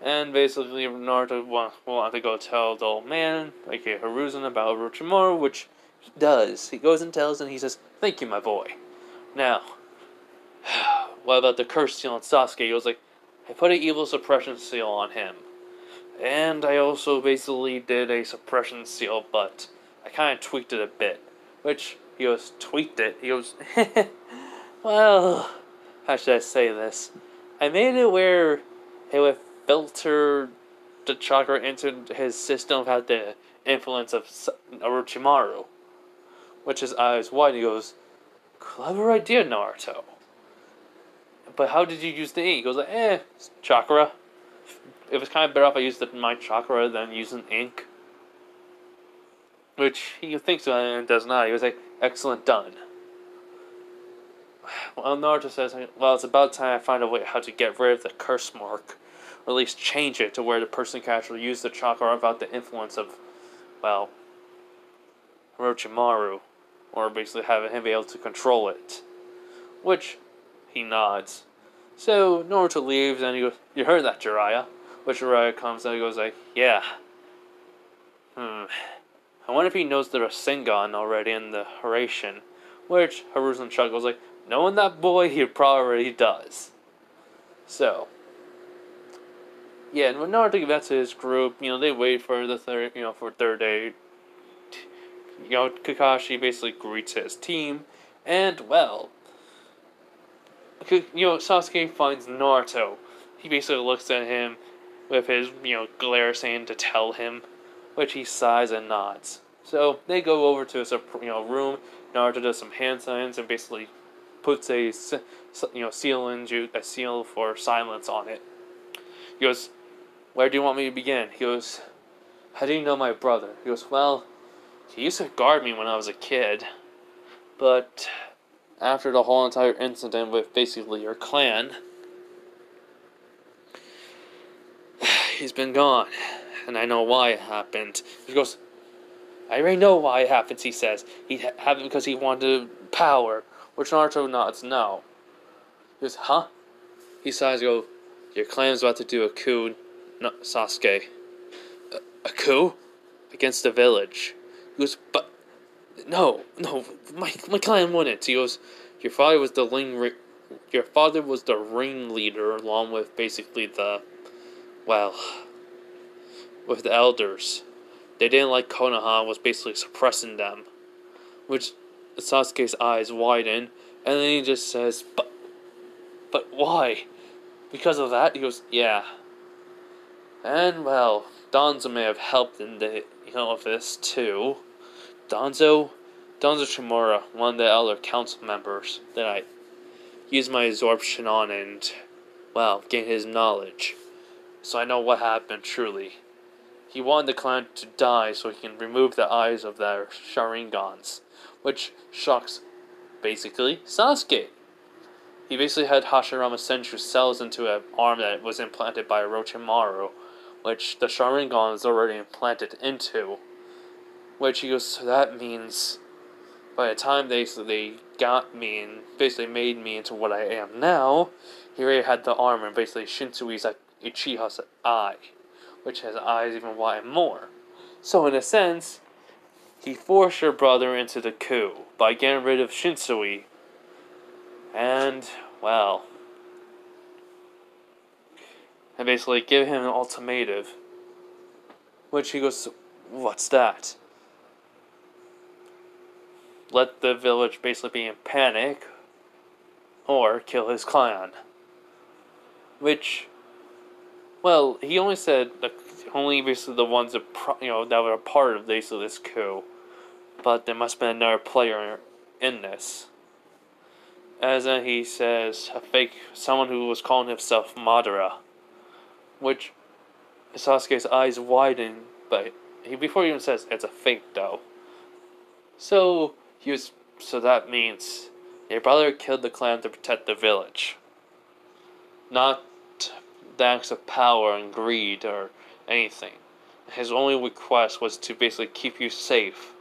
and basically Naruto wanted to go tell the old man, aka Hiruzen, about Orochimaru, which he does. He goes and tells, and he says, "Thank you, my boy." Now, what about the curse seal on Sasuke? He was like, I put an evil suppression seal on him. And I also basically did a suppression seal, but I kind of tweaked it a bit. Which, he goes, tweaked it? He goes, well, how should I say this? I made it where it would filter the chakra into his system without the influence of Orochimaru. Which his eyes wide, he goes, clever idea, Naruto. But how did you use the ink? He goes chakra. It was kind of better if I used my chakra than using ink. Which he thinks and does not. He was like, excellent, done. Well, Naruto says, well, it's about time I find a way how to get rid of the curse mark. Or at least change it to where the person can actually use the chakra without the influence of, well, Orochimaru. Or basically having him be able to control it. Which he nods. So Naruto leaves and he goes, you heard that, Jiraiya? Which Jiraiya comes and he goes like, yeah. I wonder if he knows the Rasengan already in the Hiraishin. Which Hiruzen chuckles like, knowing that boy, he probably already does. So, yeah, and when Naruto gets to his group, they wait for the third day. Kakashi basically greets his team, and well, Sasuke finds Naruto. He basically looks at him with his, glare saying to tell him, which he sighs and nods. So they go over to his, room. Naruto does some hand signs and basically puts a, seal for silence on it. He goes, where do you want me to begin? He goes, how do you know my brother? He goes, well, he used to guard me when I was a kid, but after the whole entire incident with basically your clan, he's been gone, and I know why it happened. He goes, I already know why it happened, he says. He happened because he wanted power, which Naruto nods no. He goes, huh? He sighs and goes, your clan's about to do a coup, Sasuke. A coup? Against the village. He goes, but no, my clan wouldn't. He goes, your father was the ringleader along with basically with the elders. They didn't like Konoha was basically suppressing them. Which Sasuke's eyes widen, and then he just says, but why? Because of that? He goes, yeah. And well, Danzo may have helped in the of this too. Danzo Shimura, one of the elder council members that I used my absorption on and, well, gain his knowledge. So I know what happened truly. He wanted the clan to die so he can remove the eyes of their Sharingans, which shocks, basically, Sasuke. He basically had Hashirama Senju cells into an arm that was implanted by Orochimaru, which the Sharingan is already implanted into. Which he goes, so that means by the time they got me and basically made me into what I am now, he already had the armor and basically Shinsui's Uchiha's eye. which has eyes even widen more. So in a sense, he forced your brother into the coup by getting rid of Shinsui. And, well, and basically give him an ultimatum. Which he goes, what's that? Let the village basically be in panic, or kill his clan. Which, well, he only said only basically the ones that that were a part of basically this coup, but there must have been another player in this. As in, he says someone who was calling himself Madara, which Sasuke's eyes widen, but before he even says it's a fake though. So that means your brother killed the clan to protect the village, not the acts of power and greed or anything. His only request was to basically keep you safe.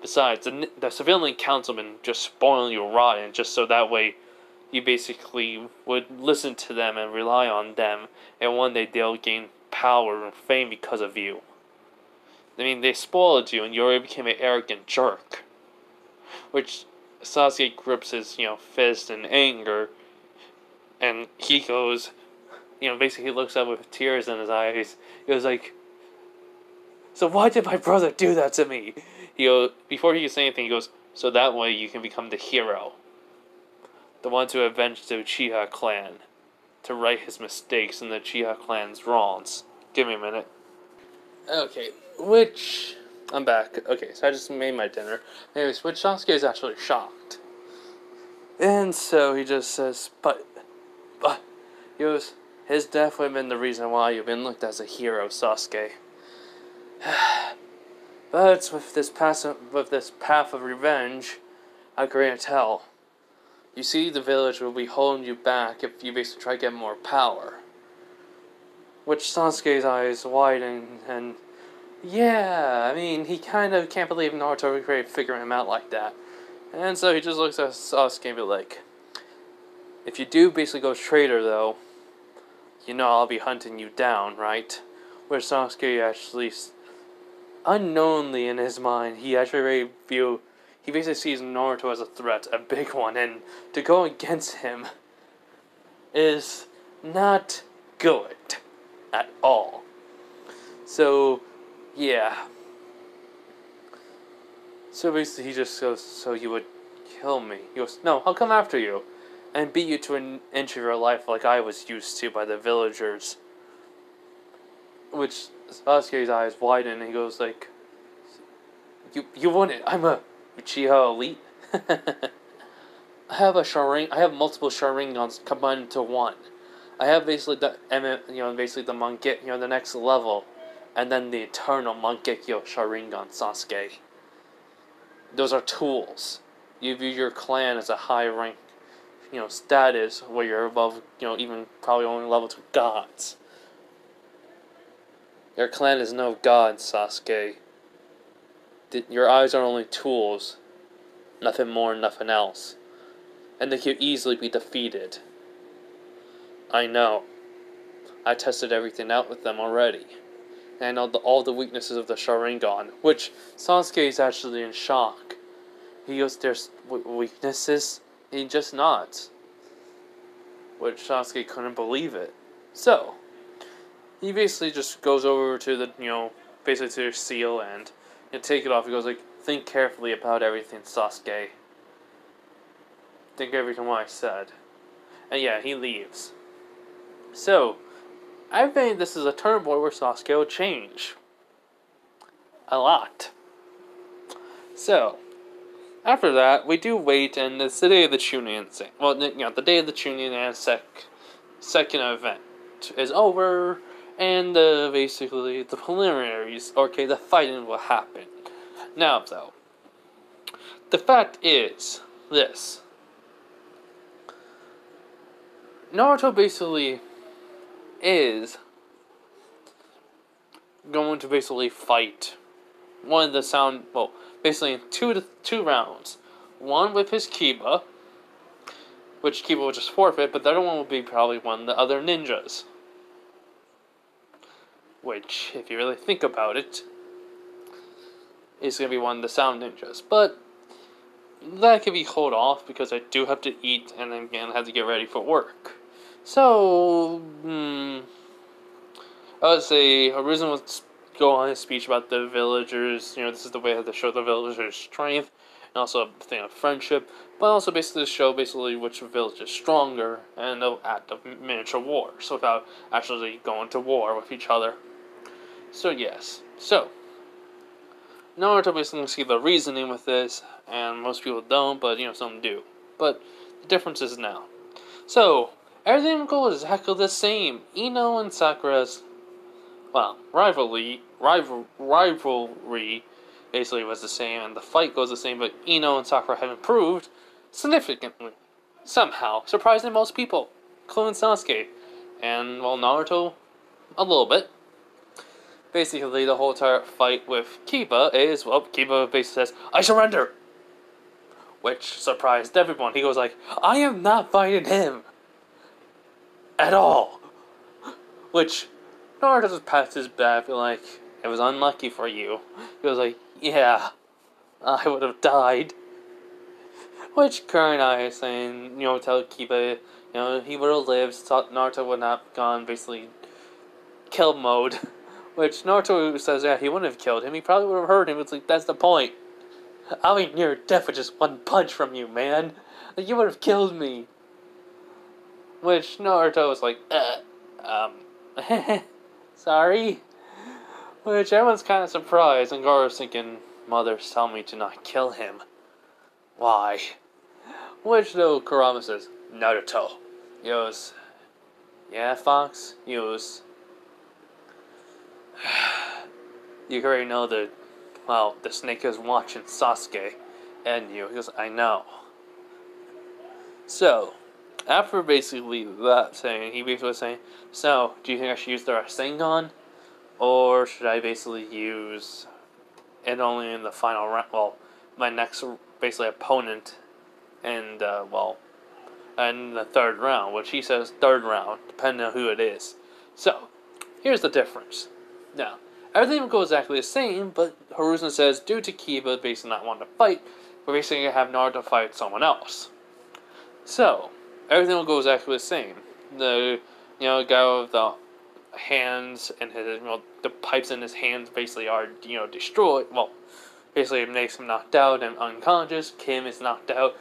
Besides, the civilian councilmen just spoiling you rotten, just so that way you basically would listen to them and rely on them, and one day they'll gain power and fame because of you. I mean, they spoiled you, and you already became an arrogant jerk. Which Sasuke grips his, fist in anger, and he goes, basically he looks up with tears in his eyes. He was like, so why did my brother do that to me? Before he can say anything, he goes, so that way you can become the hero. The one to avenge the Uchiha clan. To right his mistakes and the Uchiha clan's wrongs. Give me a minute. Okay, I'm back. Okay, so I just made my dinner. Anyways, which Sasuke is actually shocked. And so he just says, but, he goes, his death would have been the reason why you've been looked as a hero, Sasuke. But with this path of revenge, how can I tell? You see, the village will be holding you back if you basically try to get more power. Which Sasuke's eyes widen, and yeah, I mean, he kind of can't believe Naruto could figure him out like that. And so he just looks at Sasuke and be like, if you do basically go traitor though, I'll be hunting you down, right? Where Sasuke actually, unknowingly in his mind, he basically sees Naruto as a threat, a big one, and to go against him is not good at all. So, yeah. So basically he just goes, so you would kill me? He goes, no, I'll come after you and beat you to an inch of your life like I was used to by the villagers. Which Sasuke's eyes widen and he goes like, you wouldn't. I'm a Uchiha elite. I have multiple Sharingans combined into one. I have basically the Mangekyo, the next level, and then the eternal Mangekyo Sharingan Sasuke. Those are tools. You view your clan as a high rank, status where you're above, even probably only level to gods. Your clan is no god, Sasuke. Your eyes are only tools. Nothing more, nothing else. And they can easily be defeated. I know. I tested everything out with them already. And I know all the weaknesses of the Sharingan, which Sasuke is actually in shock. He goes, there's weaknesses? He just nods. Which Sasuke couldn't believe it. So, he basically just goes over to the, basically to the seal and take it off. He goes like, think carefully about everything, Sasuke. Think everything what I said. And yeah, he leaves. So, I think this is a turn point where Sasuke will change. A lot. So, after that, we do wait, and it's the day of the Chunin thing. Well, the day of the Chunin and second event is over, and basically the preliminaries, the fighting will happen. Now, though, the fact is this. Naruto basically is going to basically fight one of the basically in two rounds. One with his Kiba, which Kiba will just forfeit, but the other one will be probably one of the other ninjas. which, if you really think about it, is going to be one of the sound ninjas. But that can be hold off because I do have to eat and then again have to get ready for work. So, I would say Horizon would go on his speech about the villagers. This is the way to show the villagers' strength, and also a thing of friendship, but also basically to show which village is stronger, and the act of miniature wars without actually going to war with each other. So yes, Naruto basically see the reasoning with this, and most people don't, but some do. But the difference is now. So everything goes exactly the same. Ino and Sakura's rivalry basically was the same, and the fight goes the same, but Ino and Sakura have improved significantly. Somehow, surprising most people, including Sasuke. And, Naruto, a little bit. Basically, the whole entire fight with Kiba is, Kiba basically says, "I surrender!" Which surprised everyone. He goes like, "I am not fighting him! At all!" Which Naruto just pats his back, like, "It was unlucky for you." He was like, "Yeah, I would have died." Which Kurenai is saying, tell Kiba, he would have lived, Naruto would not have gone basically kill mode. Which Naruto says, yeah, he wouldn't have killed him, he probably would have hurt him. It's like, that's the point. I'll be near death with just one punch from you, man. Like, you would have killed me. Which Naruto was like, sorry? Which everyone's kind of surprised, and Gaara's thinking, Mother's telling me to not kill him. Why? Which, though, Kurama says, Naruto. He goes, yeah, Fox? He goes, you already know that, the snake is watching Sasuke and you. He goes, I know. So, after basically that saying, he basically was saying, so, do you think I should use the Rasengan? Or should I basically use it only in the final round? My next, basically, opponent, and, in the third round, which he says third round, depending on who it is. So, here's the difference. Now, everything goes exactly the same, but Hiruzen says, due to Kiba basically not wanting to fight, we're basically going to have Naruto fight someone else. So, everything will go exactly the same. The, guy with the hands and his, the pipes in his hands basically are, destroyed. Basically it makes him knocked out and unconscious. Kim is knocked out.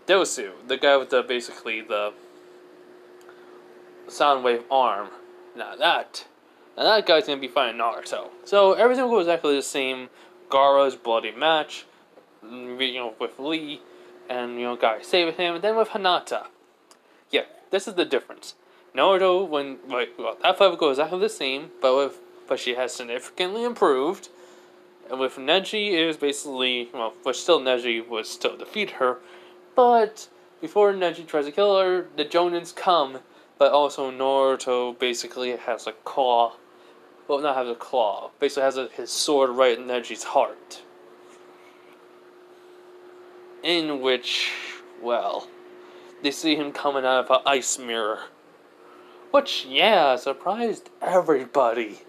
Dosu, the guy with the sound wave arm. Now that guy's gonna be fighting Naruto. So everything goes exactly the same. Gaara's bloody match, with Lee, and guy saving him, and then with Hinata. Yeah, this is the difference. Naruto, that fight goes exactly the same, but she has significantly improved. And with Neji, it was basically, still Neji would still defeat her, but before Neji tries to kill her, the Jonins come, but also Naruto basically has a claw. Well, not has a claw. Basically has his sword right in Neji's heart. In which, they see him coming out of an ice mirror. Which, surprised everybody.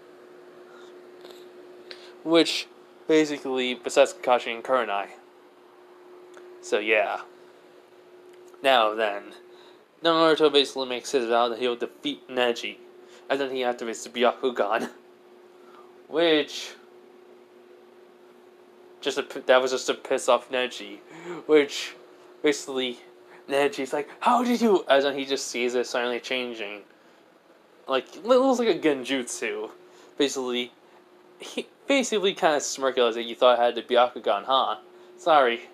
Which, basically, besides Kakashi and Kurenai. So, yeah. Now then, Naruto basically makes his vow that he'll defeat Neji. And then he activates the Byakugan. Which, that was just to piss off Neji. Which, basically, Neji's like, how did you... As then he just sees it suddenly changing. It looks like a genjutsu. Basically, he kind of smirked as like, you thought I had the Byakugan, huh? Sorry.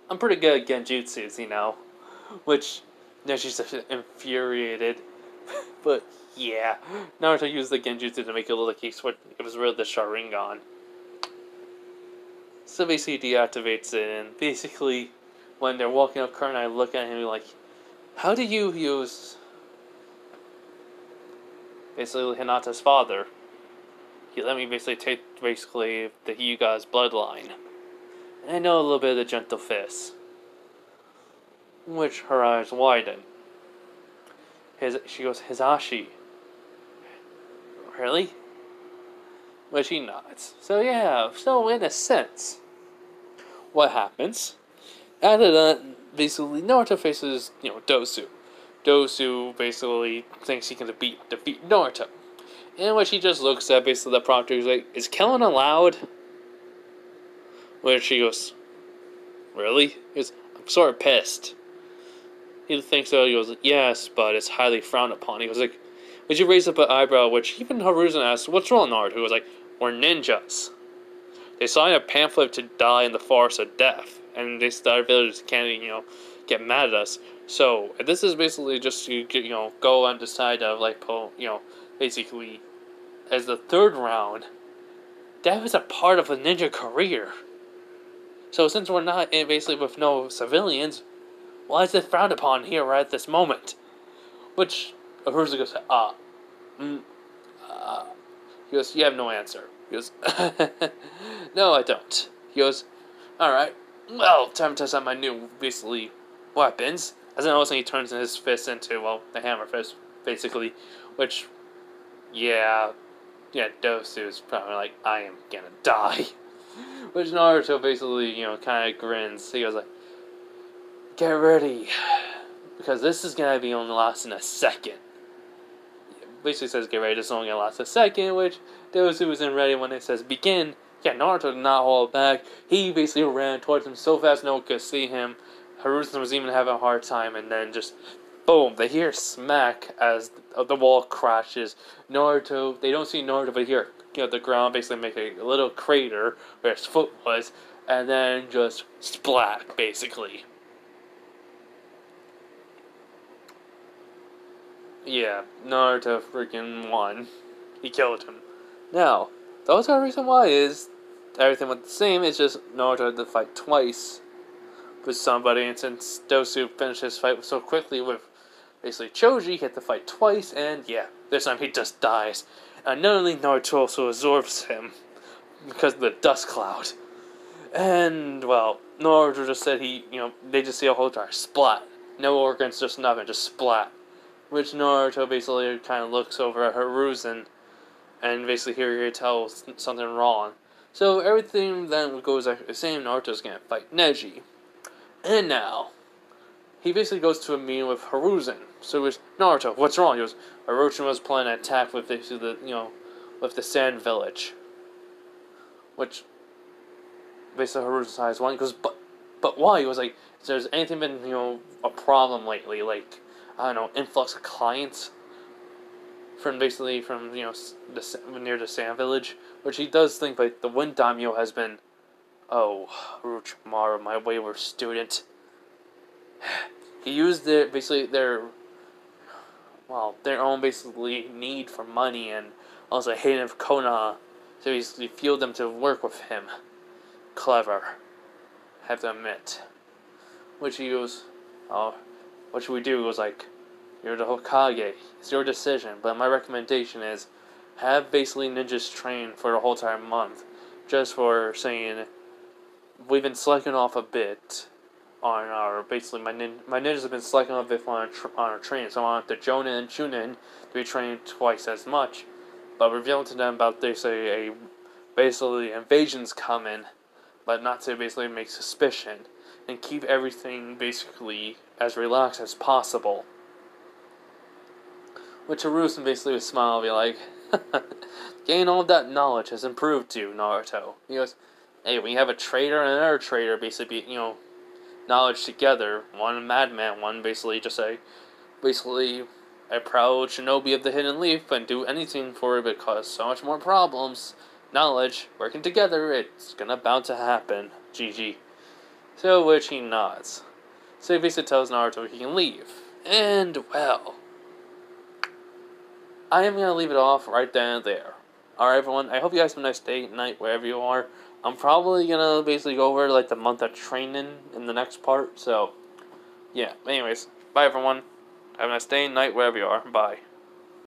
I'm pretty good at genjutsus, Which, Neji's just infuriated. But, yeah. Naruto used the genjutsu to make it look like it was really the Sharingan. So basically he deactivates it, and basically, when they're walking up, Kurenai look at him like, how do you use... basically Hinata's father? He let me basically take the Hyuga's bloodline. And I know a little bit of the gentle fist. Which her eyes widen. She goes, Hizashi. Really? which he nods. So yeah, so in a sense, what happens? After that, basically, Naruto faces, Dosu. Dosu basically thinks he can defeat Naruto. In which he just looks at basically the prompter, he's like, is killing allowed? Which he goes, really? He goes, I'm sort of pissed. He thinks so, he goes, yes, but it's highly frowned upon. He goes like, would you raise up an eyebrow? Which even Haruzen asks, what's wrong, Naruto? He was like, we're ninjas. They signed a pamphlet to die in the forest of death. And they started villagers can't, get mad at us. So, this is basically just to, go and decide to, basically, as the third round, that was a part of a ninja career. So, since we're not basically with no civilians, why is it frowned upon here right at this moment? Which, Haruzen goes, he goes, you have no answer. He goes, no, I don't. He goes, alright, well, time to test out my new, basically, weapons. As I notice, he turns his fist into, the hammer fist, basically. Which, yeah, Dosu is probably like, I am gonna die. Which Naruto basically, kind of grins. He goes like, get ready, because this is gonna be only lasting a second. Basically says get ready, this is only gonna last a second, which Dosu isn't ready when it says begin. Yeah, Naruto did not hold back. He basically ran towards him so fast no one could see him. Haruzen was even having a hard time, and then just boom, they hear smack as the wall crashes. Naruto, they don't see Naruto, but hear the ground basically make a little crater where his foot was, and then just splat, basically. Yeah, Naruto freaking won. He killed him. Now, the other reason why is everything went the same, it's just Naruto had to fight twice with somebody, and since Dosu finished his fight so quickly with basically Choji, he had to fight twice, and yeah, this time he just dies. And not only Naruto also absorbs him because of the dust cloud. And, well, Naruto just said they just see a whole entire splat. No organs, just nothing, just splat. Which Naruto basically kind of looks over at Haruzen, and basically here he tells something wrong. So everything then goes like the same. Naruto's gonna fight Neji. And now, he basically goes to a meeting with Haruzen. So he goes, Naruto, what's wrong? He goes, Haruzen was planning an attack with basically with the Sand Village. Which, basically Haruzen's eyes wide. He goes, but why? He was like, has there anything been, a problem lately? Like, I don't know, influx of clients? From near the Sand Village, which he does think like the Wind Daimyo has been, Orochimaru, my wayward student. He used their own basically need for money and also hating of Konoha to basically fuel them to work with him. Clever, have to admit. Which he goes, what should we do? He goes like, you're the Hokage. It's your decision, but my recommendation is have basically ninjas train for the whole entire month. Just for saying, we've been slacking off a bit on our, basically, my ninjas have been slacking off a bit on our training. So I want the Jonin and Chunin to be trained twice as much. But revealing to them about, they say, basically invasion's coming, but not to basically make suspicion. And keep everything basically as relaxed as possible. Which Haruzen basically would smile and be like, gain all of that knowledge has improved you, Naruto. He goes, hey, when you have a traitor and another traitor basically knowledge together, one a madman, one basically a proud shinobi of the Hidden Leaf, and do anything for it but cause so much more problems. Knowledge, working together, it's gonna bound to happen. GG. So, which he nods. So he basically tells Naruto he can leave. And, well, I am going to leave it off right then and there. Alright, everyone, I hope you guys have a nice day, night, wherever you are. I'm probably going to basically go over, the month of training in the next part, so, yeah. Anyways, bye, everyone. Have a nice day, night, wherever you are. Bye.